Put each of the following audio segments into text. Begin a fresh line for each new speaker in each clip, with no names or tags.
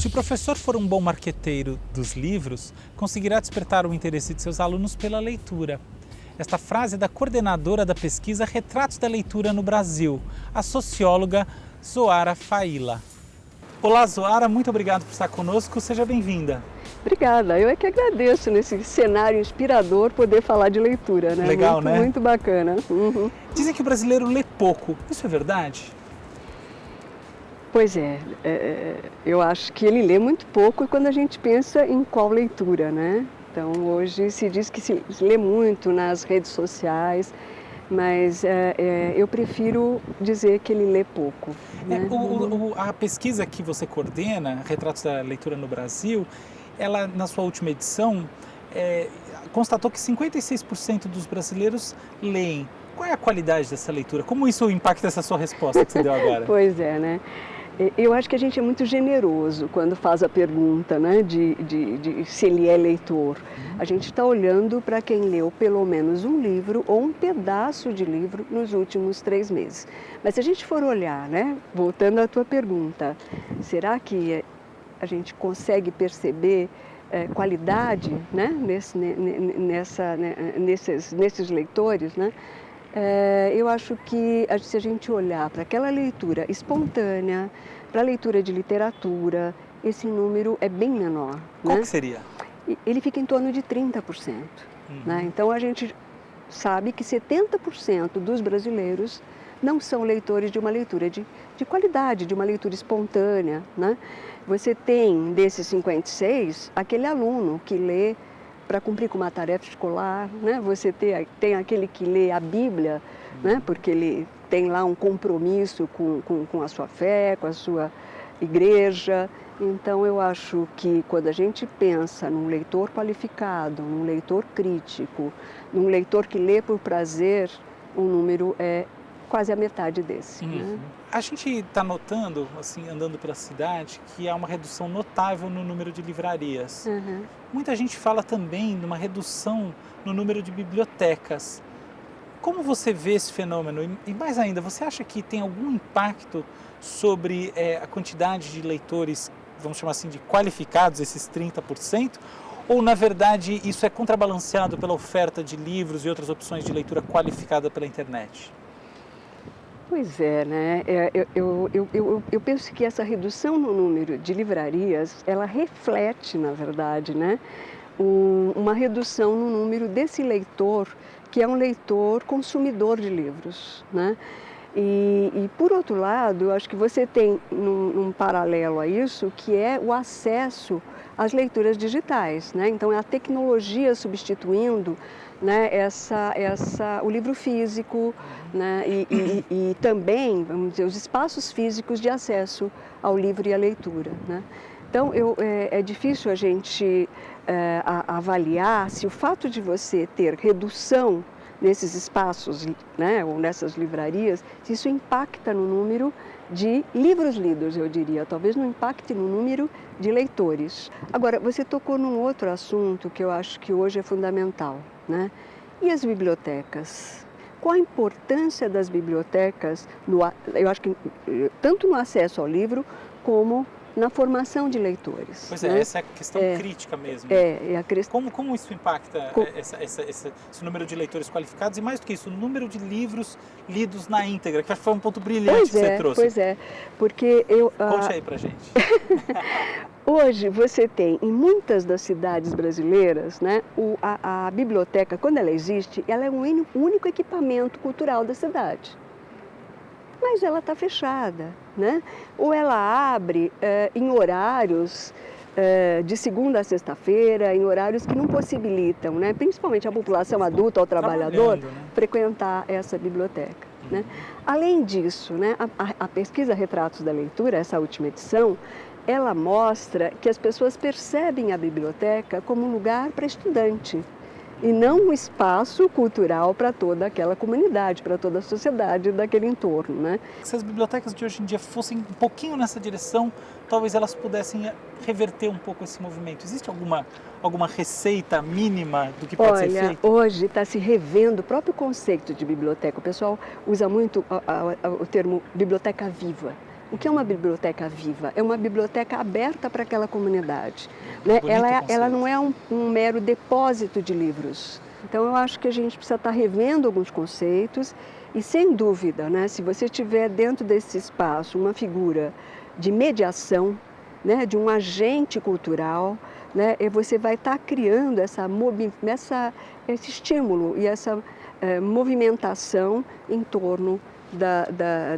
Se o professor for um bom marqueteiro dos livros, conseguirá despertar o interesse de seus alunos pela leitura. Esta frase é da coordenadora da pesquisa Retratos da Leitura no Brasil, a socióloga Zoara Failla. Olá, Zoara, muito obrigado por estar conosco, seja bem-vinda.
Obrigada, eu é que agradeço nesse cenário inspirador poder falar de leitura, né?
Legal, né?
Muito bacana. Uhum.
Dizem que o brasileiro lê pouco, isso é verdade?
Pois é, eu acho que ele lê muito pouco e quando a gente pensa em qual leitura, né? Então hoje se diz que se lê muito nas redes sociais, mas eu prefiro dizer que ele lê pouco. Né?
A pesquisa que você coordena, Retratos da Leitura no Brasil, ela na sua última edição constatou que 56% dos brasileiros leem. Qual é a qualidade dessa leitura? Como isso impacta essa sua resposta que você deu agora?
Pois é, né? Eu acho que a gente é muito generoso quando faz a pergunta, né, de se ele é leitor. A gente está olhando para quem leu pelo menos um livro ou um pedaço de livro nos últimos 3 meses. Mas se a gente for olhar, né, voltando à tua pergunta, será que a gente consegue perceber qualidade, né, nesses leitores, né? Eu acho que se a gente olhar para aquela leitura espontânea, para a leitura de literatura, esse número é bem menor.
Qual
né?
que seria?
Ele fica em torno de 30%. Né? Então a gente sabe que 70% dos brasileiros não são leitores de uma leitura de qualidade, de uma leitura espontânea. Né? Você tem, desses 56, aquele aluno que lê para cumprir com uma tarefa escolar, né? Você tem aquele que lê a Bíblia, né? Porque ele tem lá um compromisso com a sua fé, com a sua igreja. Então eu acho que quando a gente pensa num leitor qualificado, num leitor crítico, num leitor que lê por prazer, o número é quase a metade desse. Né?
A gente está notando, assim, andando pela cidade, que há uma redução notável no número de livrarias. Muita gente fala também de uma redução no número de bibliotecas. Como você vê esse fenômeno? E mais ainda, você acha que tem algum impacto sobre a quantidade de leitores, vamos chamar assim, de qualificados, esses 30%? Ou, na verdade, isso é contrabalanceado pela oferta de livros e outras opções de leitura qualificada pela internet?
Pois é, né? Eu penso que essa redução no número de livrarias, ela reflete, na verdade, né, uma redução no número desse leitor, que é um leitor consumidor de livros, né? E por outro lado, eu acho que você tem um paralelo a isso, que é o acesso às leituras digitais, né? Então é a tecnologia substituindo, né, o livro físico, né, e também, vamos dizer, os espaços físicos de acesso ao livro e à leitura. Né? Então, é difícil a gente avaliar se o fato de você ter redução nesses espaços, né, ou nessas livrarias, se isso impacta no número de livros lidos, eu diria, talvez não impacte no número de leitores. Agora, você tocou num outro assunto que eu acho que hoje é fundamental, né? E as bibliotecas? Qual a importância das bibliotecas, eu acho que tanto no acesso ao livro, como na formação de leitores.
Pois é,
né?
Essa é a questão crítica mesmo. Como isso impacta esse número de leitores qualificados e, mais do que isso, o número de livros lidos na íntegra, que acho que foi um ponto brilhante que você trouxe.
Pois é, porque eu...
Conte aí pra gente.
Hoje você tem, em muitas das cidades brasileiras, né, a biblioteca, quando ela existe, ela é um único equipamento cultural da cidade. Mas ela está fechada, né? Ou ela abre em horários de segunda a sexta-feira, em horários que não possibilitam, né, principalmente a população adulta ou trabalhador,
né,
frequentar essa biblioteca. Né? Além disso, né, a pesquisa Retratos da Leitura, essa última edição, ela mostra que as pessoas percebem a biblioteca como um lugar para estudante e não um espaço cultural para toda aquela comunidade, para toda a sociedade daquele entorno. Né?
Se as bibliotecas de hoje em dia fossem um pouquinho nessa direção, talvez elas pudessem reverter um pouco esse movimento. Existe alguma receita mínima do que pode ser feito?
Olha, hoje está se revendo o próprio conceito de biblioteca. O pessoal usa muito o termo biblioteca viva. O que é uma biblioteca viva? É uma biblioteca aberta para aquela comunidade, né? Ela não é um mero depósito de livros. Então eu acho que a gente precisa estar revendo alguns conceitos e, sem dúvida, né, se você tiver dentro desse espaço uma figura de mediação, né, de um agente cultural, né, você vai estar criando esse estímulo e essa movimentação em torno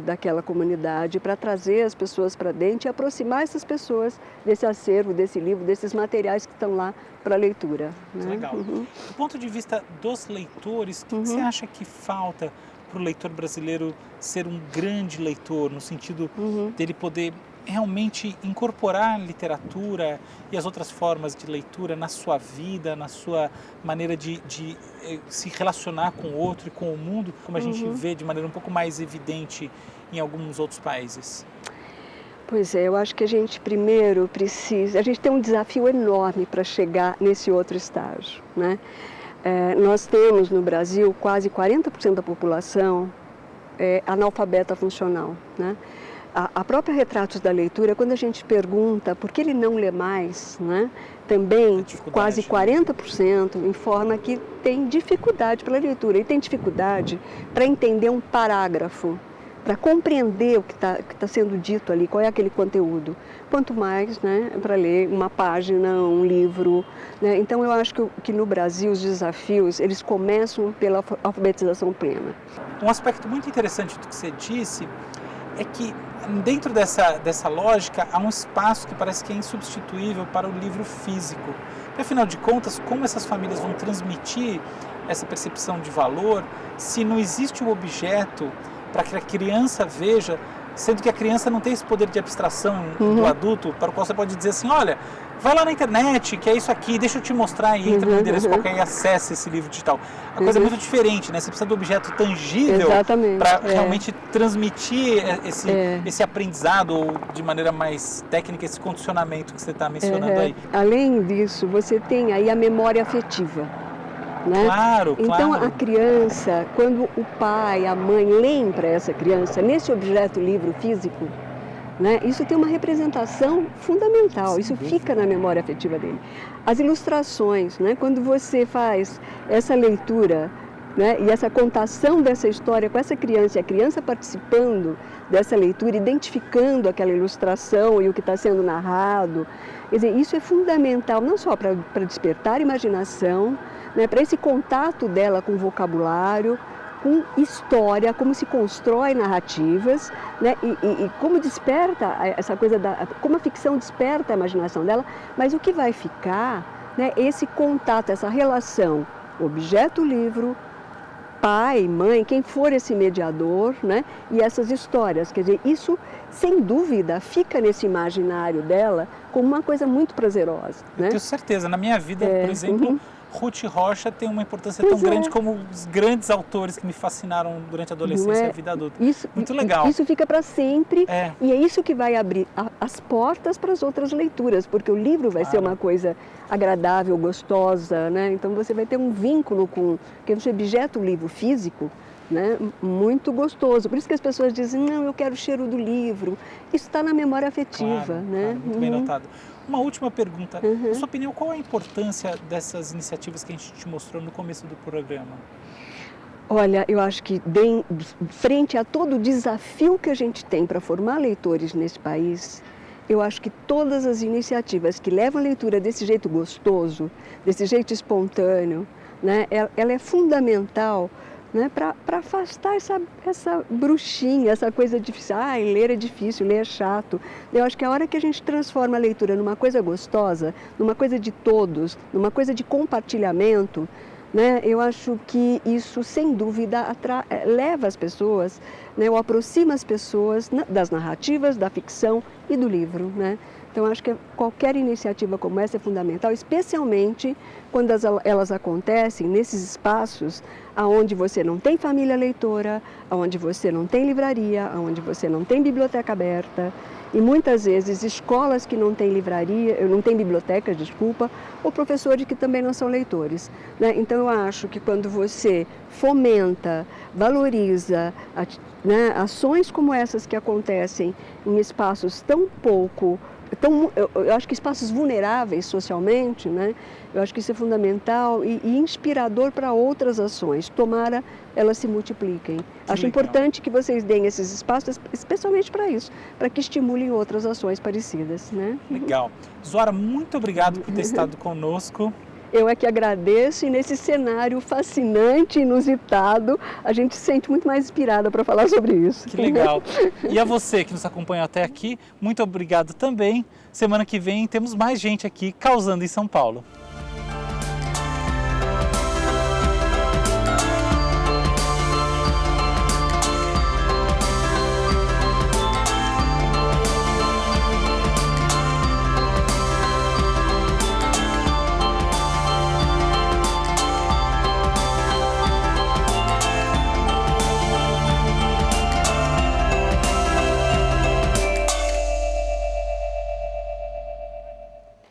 daquela comunidade para trazer as pessoas para dentro e aproximar essas pessoas desse acervo, desse livro, desses materiais que estão lá para leitura. Né?
Legal. Do ponto de vista dos leitores, o que você acha que falta para o leitor brasileiro ser um grande leitor, no sentido dele poder realmente incorporar literatura e as outras formas de leitura na sua vida, na sua maneira de se relacionar com o outro e com o mundo, como a gente vê de maneira um pouco mais evidente em alguns outros países?
Pois é, eu acho que a gente primeiro precisa... A gente tem um desafio enorme para chegar nesse outro estágio, né? Nós temos no Brasil quase 40% da população analfabeta funcional, né? A própria Retratos da Leitura, quando a gente pergunta por que ele não lê mais, né, também quase 40% informa que tem dificuldade pela leitura. E tem dificuldade para entender um parágrafo, para compreender o que está sendo dito ali, qual é aquele conteúdo. Quanto mais, né, para ler uma página, um livro. Né? Então eu acho que no Brasil os desafios eles começam pela alfabetização plena.
Um aspecto muito interessante do que você disse é que dentro dessa lógica há um espaço que parece que é insubstituível para o livro físico. E, afinal de contas, como essas famílias vão transmitir essa percepção de valor se não existe um objeto para que a criança veja, sendo que a criança não tem esse poder de abstração do adulto, para o qual você pode dizer assim, olha, vai lá na internet, que é isso aqui, deixa eu te mostrar, e entra no endereço qualquer e acessa esse livro digital. A coisa é muito diferente, né? Você precisa do objeto tangível para realmente transmitir esse aprendizado, ou de maneira mais técnica, esse condicionamento que você está mencionando aí.
Além disso, você tem aí a memória afetiva. Né?
Claro,
então a criança, quando o pai, a mãe leem para essa criança, nesse objeto livro físico, né, isso tem uma representação fundamental, isso fica na memória afetiva dele. As ilustrações, né, quando você faz essa leitura, né, e essa contação dessa história com essa criança, e a criança participando dessa leitura, identificando aquela ilustração e o que está sendo narrado, quer dizer, isso é fundamental não só para despertar a imaginação, né, para esse contato dela com o vocabulário, com história, como se constrói narrativas, né, e como desperta essa coisa como a ficção desperta a imaginação dela, mas o que vai ficar, né, esse contato, essa relação objeto-livro, pai, mãe, quem for esse mediador, né, e essas histórias, quer dizer, isso sem dúvida fica nesse imaginário dela como uma coisa muito prazerosa. Né?
Eu tenho certeza, na minha vida, por exemplo, Ruth Rocha tem uma importância tão grande como os grandes autores que me fascinaram durante a adolescência e a vida adulta. Muito legal.
Isso fica para sempre e é isso que vai abrir as portas para as outras leituras, porque o livro vai ser uma coisa agradável, gostosa, né? Então você vai ter um vínculo com esse objeto, o livro físico, né? Muito gostoso. Por isso que as pessoas dizem, não, eu quero o cheiro do livro. Isso está na memória afetiva. Né?
Muito bem notado. Uma última pergunta. Na sua opinião, qual a importância dessas iniciativas que a gente te mostrou no começo do programa?
Olha, eu acho que frente a todo o desafio que a gente tem para formar leitores nesse país, eu acho que todas as iniciativas que levam a leitura desse jeito gostoso, desse jeito espontâneo, né, ela é fundamental, né, para afastar essa bruxinha, essa coisa difícil. Ler é difícil, ler é chato. Eu acho que a hora que a gente transforma a leitura numa coisa gostosa, numa coisa de todos, numa coisa de compartilhamento, né, eu acho que isso, sem dúvida, leva as pessoas, né, ou aproxima as pessoas das narrativas, da ficção e do livro, né? Então, acho que qualquer iniciativa como essa é fundamental, especialmente quando elas acontecem nesses espaços onde você não tem família leitora, onde você não tem livraria, onde você não tem biblioteca aberta, e muitas vezes escolas que não têm livraria, não têm bibliotecas, desculpa, ou professores que também não são leitores, né? Então, eu acho que quando você fomenta, valoriza, né, ações como essas que acontecem em espaços tão pouco... Então, eu acho que espaços vulneráveis socialmente, né? Eu acho que isso é fundamental e inspirador para outras ações. Tomara elas se multipliquem. Acho importante que vocês deem esses espaços, especialmente para isso, para que estimulem outras ações parecidas, né?
Legal. Zoara, muito obrigado por ter estado conosco.
Eu é que agradeço, e nesse cenário fascinante, inusitado, a gente se sente muito mais inspirada para falar sobre isso.
Que legal. E a você que nos acompanhou até aqui, muito obrigado também. Semana que vem temos mais gente aqui causando em São Paulo.